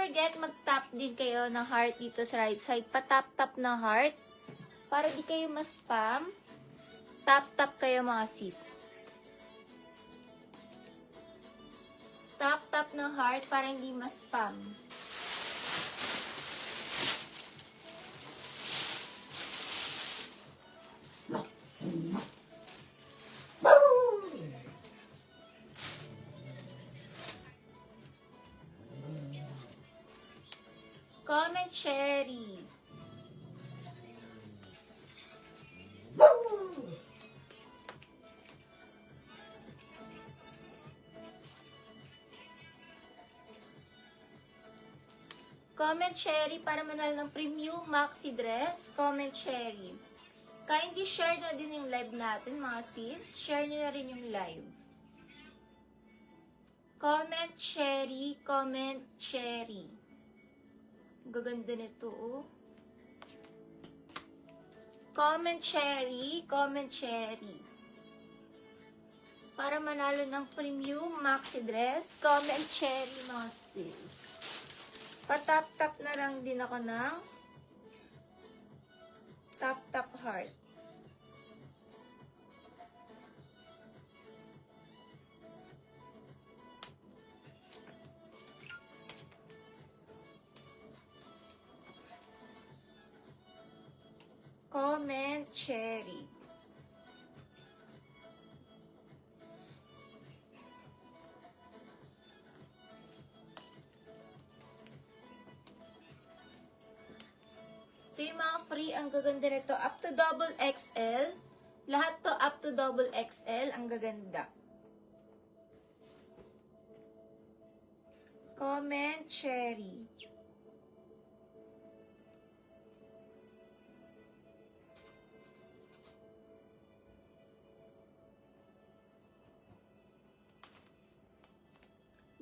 forget, mag-tap din kayo ng heart dito sa right side. Pa-tap-tap na heart. Para di kayo ma-spam. Tap-tap kayo mga sis. Tap-tap ng heart para hindi ma-spam. Comment Sherry. Comment Sherry para manalo ng premium maxi dress. Comment Sherry. Kindly share na din yung live natin mga sis. Share nyo na rin yung live. Comment Sherry. Comment Sherry. Gaganda nito, oh. Comment Cherry. Comment Cherry. Para manalo ng premium maxi dress. Comment Cherry, mga sis. Patap-tap na lang din ako ng tap-tap heart. Comment Cherry. Ito yung mga free. Ang gaganda nito. Up to double XL. Lahat to up to double XL. Ang gaganda. Comment Cherry.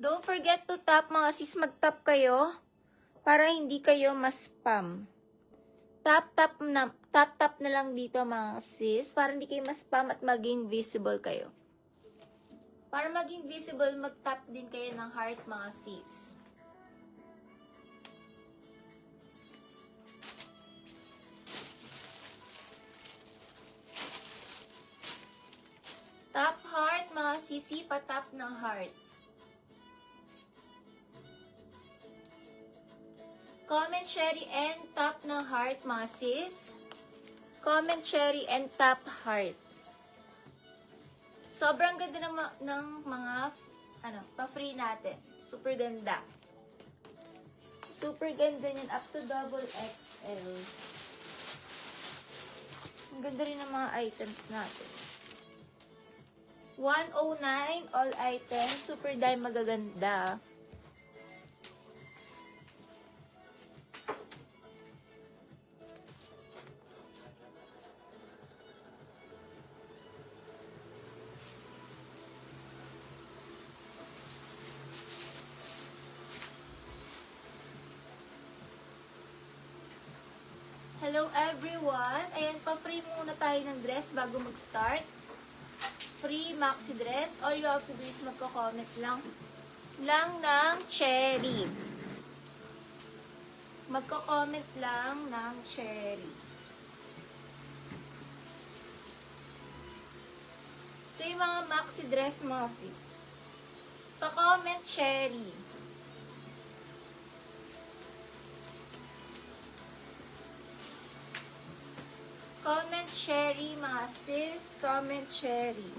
Don't forget to tap mga sis, mag-tap kayo para hindi kayo ma-spam. Tap-tap na lang dito mga sis para hindi kayo ma-spam at maging visible kayo. Para maging visible, mag-tap din kayo ng heart mga sis. Tap heart mga sisi, pa-tap ng heart. Comment Cherry and tap ng heart mga sis. Comment Cherry and tap heart. Sobrang ganda ng mga pa-free natin. Super ganda. Super ganda niyan. Up to double XL. Ang ganda rin ng mga items natin. 109 all items. Super dahil magaganda. Hello everyone! Ayan, pa-free muna tayo ng dress bago mag-start. Free maxi dress. All you have to do is magko-comment lang ng cherry. Magko-comment lang ng cherry. Ito yung mga maxi dress mga sis. Pa-comment cherry. Comment Cherry, mga sis. Comment Cherry.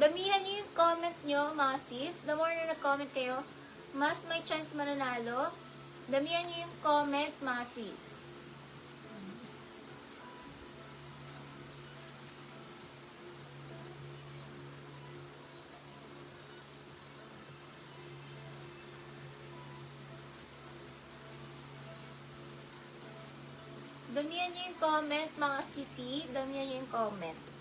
Damihan nyo yung comment nyo, mga sis. The more na nag-comment kayo, mas may chance mananalo. Damihan nyo yung comment, mga sis. Damihan nyo yung comment, mga sisi. Damihan nyo yung comment.